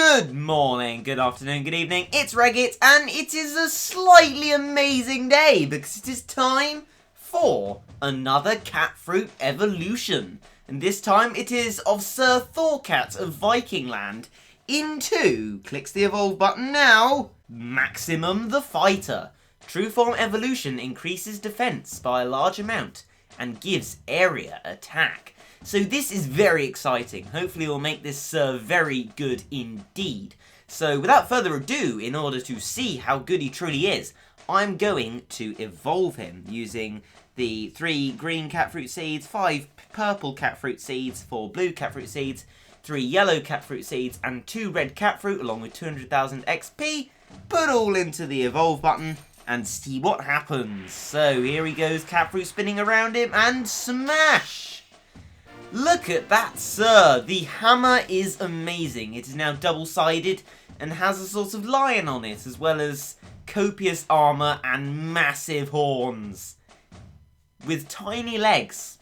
Good morning, good afternoon, good evening, it's Regit, and it is a slightly amazing day because it is time for another cat fruit evolution. And this time it is of Sir Thor Cat of Viking Land into, clicks the evolve button now, Maximum the Fighter. True form evolution increases defense by a large amount and gives area attack. So this is very exciting. Hopefully we'll make this very good indeed. So without further ado, in order to see how good he truly is, I'm going to evolve him using the 3 green cat fruit seeds, 5 purple cat fruit seeds, 4 blue cat fruit seeds, 3 yellow cat fruit seeds, and 2 red cat fruit along with 200,000 XP. Put all into the evolve button and see what happens. So here he goes, cat fruit spinning around him, and smash! Look at that, sir! The hammer is amazing. It is now double-sided and has a sort of lion on it, as well as copious armour and massive horns. With tiny legs.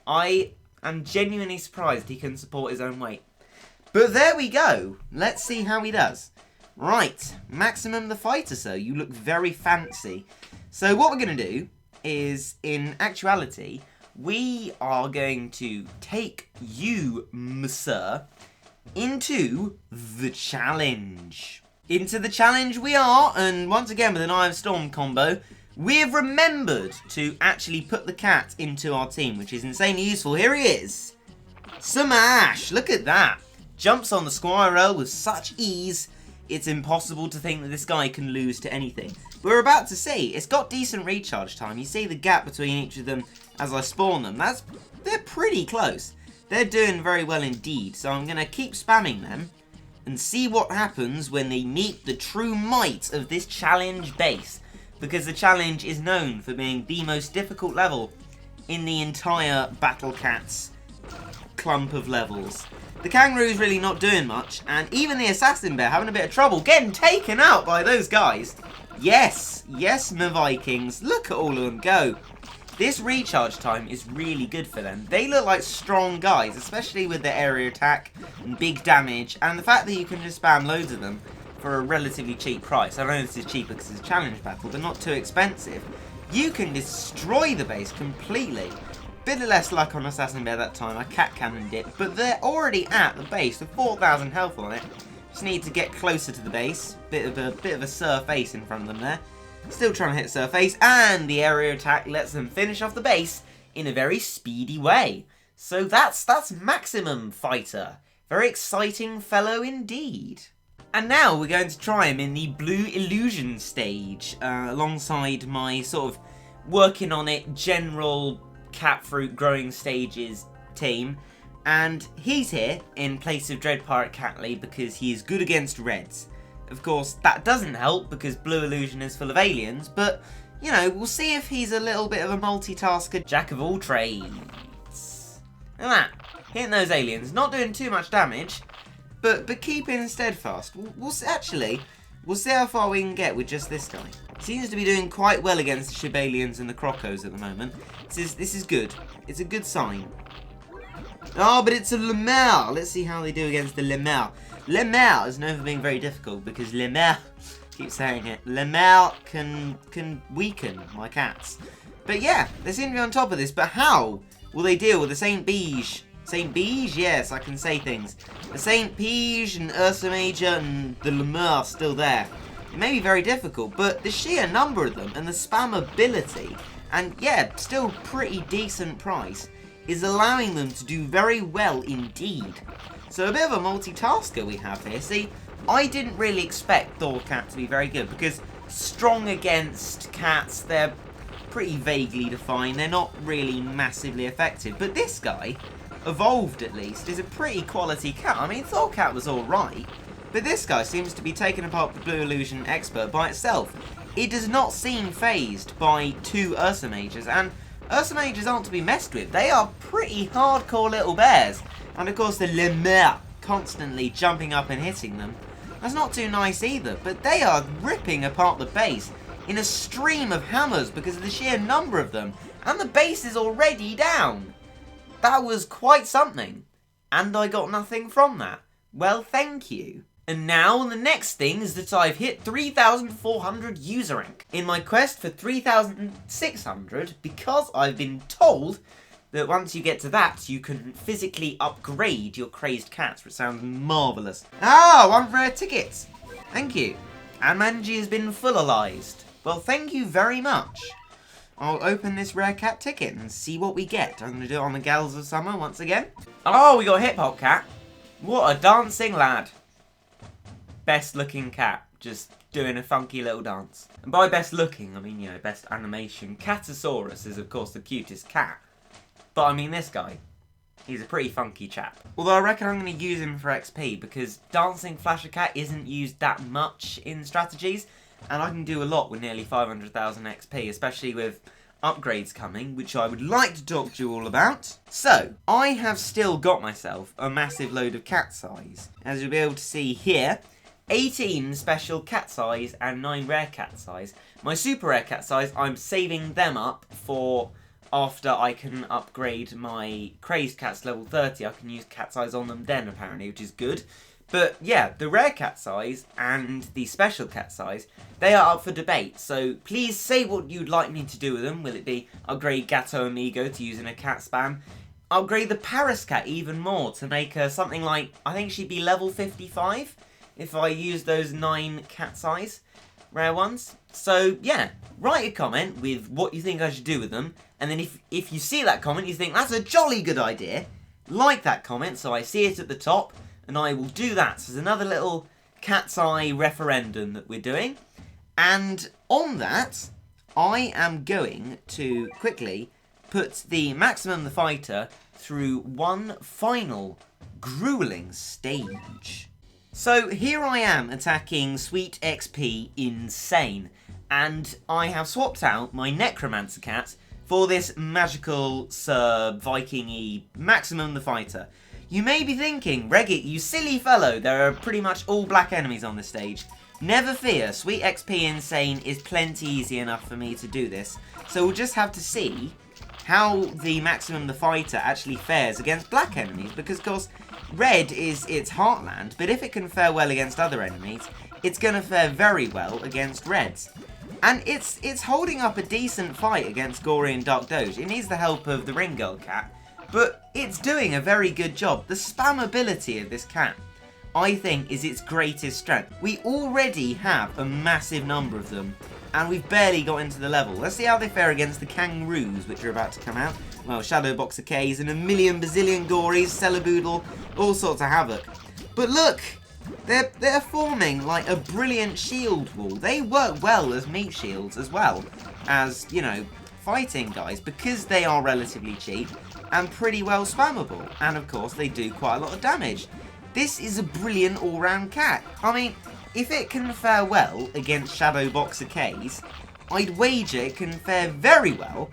I am genuinely surprised he can support his own weight. But there we go. Let's see how he does. Right, Maximum the Fighter, sir. You look very fancy. So what we're going to do is, in actuality, we are going to take you, sir, into the challenge. Into the challenge we are, and once again with an Eye of Storm combo, we have remembered to actually put the cat into our team, which is insanely useful. Here he is. Smash! Look at that. Jumps on the squirrel with such ease, it's impossible to think that this guy can lose to anything. We're about to see, it's got decent recharge time. You see the gap between each of them as I spawn them. They're pretty close. They're doing very well indeed. So I'm going to keep spamming them and see what happens when they meet the true might of this challenge base. Because the challenge is known for being the most difficult level in the entire Battle Cats clump of levels. The kangaroo's really not doing much, and even the assassin bear having a bit of trouble getting taken out by those guys. Yes, my Vikings, look at all of them go. This recharge time is really good for them. They look like strong guys, especially with their area attack and big damage, and the fact that you can just spam loads of them for a relatively cheap price. I know this is cheaper because it's a challenge battle, but not too expensive. You can destroy the base completely. Bit of less luck on Assassin Bear that time, I cat cannoned it, but they're already at the base with 4,000 health on it. Just need to get closer to the base. Bit of a surface in front of them there. Still trying to hit surface, and the area attack lets them finish off the base in a very speedy way. So that's Maximum Fighter. Very exciting fellow indeed. And now we're going to try him in the Blue Illusion stage, alongside my sort of working on it general cat fruit growing stages team, and he's here in place of Dread Pirate Catley because he is good against reds. Of course that doesn't help because Blue Illusion is full of aliens, but you know, we'll see if he's a little bit of a multitasker, jack of all trades. Look at that, hitting those aliens, not doing too much damage, but keeping steadfast. We'll see, we'll see how far we can get with just this guy. Seems to be doing quite well against the Shibalians and the Crocos at the moment. This is good. It's a good sign. Oh, but it's a Lemur. Let's see how they do against the Lemur. Lemur is known for being very difficult because Lemur, keep saying it, Lemur can weaken my cats. But yeah, they seem to be on top of this. But how will they deal with the Saint Beige? Saint Beige? Yes, I can say things. The Saint Beige and Ursa Major and the Lemur still there. It may be very difficult, but the sheer number of them and the spam ability, and yeah, still pretty decent price, is allowing them to do very well indeed. So a bit of a multitasker we have here. See, I didn't really expect Thor Cat to be very good, because strong against cats, they're pretty vaguely defined, they're not really massively effective. But this guy, evolved at least, is a pretty quality cat. I mean, Thor Cat was alright, but this guy seems to be taking apart the Blue Illusion expert by itself. It does not seem phased by 2 Ursa Majors, and Ursa Majors aren't to be messed with. They are pretty hardcore little bears. And of course the Lemur constantly jumping up and hitting them. That's not too nice either, but they are ripping apart the base in a stream of hammers because of the sheer number of them, and the base is already down. That was quite something, and I got nothing from that. Well, thank you. And now the next thing is that I've hit 3,400 user rank in my quest for 3,600, because I've been told that once you get to that, you can physically upgrade your crazed cats, which sounds marvellous. Ah, 1 rare ticket. Thank you. And Manji has been fullalized. Well, thank you very much. I'll open this rare cat ticket and see what we get. I'm going to do it on the Gals of Summer once again. Oh, we got a hip hop cat. What a dancing lad. Best looking cat. Just doing a funky little dance. And by best looking, I mean, you know, best animation. Catosaurus is, of course, the cutest cat. But I mean this guy. He's a pretty funky chap. Although I reckon I'm going to use him for XP, because Dancing Flasher Cat isn't used that much in strategies, and I can do a lot with nearly 500,000 XP, especially with upgrades coming, which I would like to talk to you all about. So, I have still got myself a massive load of cat size. As you'll be able to see here, 18 special cat size and 9 rare cat size. My super rare cat size, I'm saving them up for after I can upgrade my crazed cats level 30. I can use cat size on them then, apparently, which is good. But yeah, the rare cat size and the special cat size, they are up for debate. So please say what you'd like me to do with them. Will it be upgrade Gato Amigo to use in a cat spam? Upgrade the Paris cat even more to make her something like, I think she'd be level 55 if I use those 9 cat size rare ones. So yeah, write a comment with what you think I should do with them. And then if you see that comment, you think that's a jolly good idea, like that comment so I see it at the top, and I will do that. So there's another little cat's eye referendum that we're doing. And on that, I am going to quickly put the Maximum the Fighter through one final grueling stage. So here I am attacking Sweet XP Insane, and I have swapped out my Necromancer cat for this magical Sir Viking-y Maximum the Fighter. You may be thinking, Reggit, you silly fellow, there are pretty much all black enemies on this stage. Never fear, Sweet XP Insane is plenty easy enough for me to do this. So we'll just have to see how the Maximum the Fighter actually fares against black enemies, because of course red is its heartland, but if it can fare well against other enemies, it's going to fare very well against reds. And it's holding up a decent fight against Gory and Dark Doge. It needs the help of the Ring Girl cat, but it's doing a very good job. The spammability of this cat, I think, is its greatest strength. We already have a massive number of them, and we've barely got into the level. Let's see how they fare against the kangaroos, which are about to come out. Well, Shadow Boxer Ks and a million bazillion Gories, Celeboodle, all sorts of havoc. But look! They're forming like a brilliant shield wall. They work well as meat shields as well as, you know, fighting guys, because they are relatively cheap and pretty well spammable. And of course they do quite a lot of damage. This is a brilliant all-round cat. I mean, if it can fare well against Shadow Boxer Ks, I'd wager it can fare very well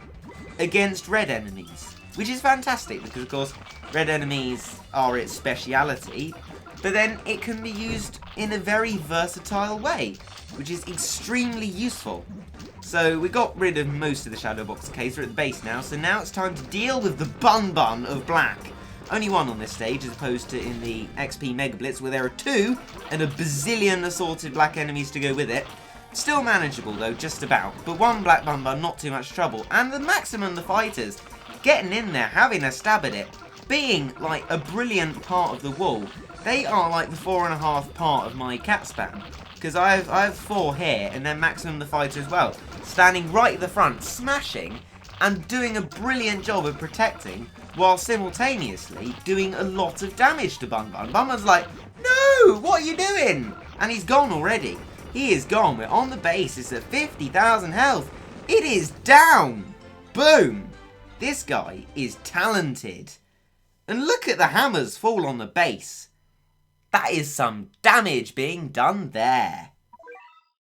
against red enemies. Which is fantastic, because of course red enemies are its speciality. But then it can be used in a very versatile way, which is extremely useful. So we got rid of most of the Shadow Boxer Ks. We're at the base now, so now it's time to deal with the bun of black. Only one on this stage, as opposed to in the XP Mega Blitz, where there are 2 and a bazillion assorted black enemies to go with it. Still manageable though, just about. But one black bun, not too much trouble. And the Maximum the Fighters, getting in there, having a stab at it, being like a brilliant part of the wall. They are like the 4.5 part of my cat spam, because I have 4 here, and then Maximum the Fighter as well, standing right at the front, smashing, and doing a brilliant job of protecting, while simultaneously doing a lot of damage to Bun Bun. Bun Bun's like, no, what are you doing? And he's gone already. He is gone. We're on the base. It's at 50,000 health. It is down. Boom. This guy is talented. And look at the hammers fall on the base. That is some damage being done there.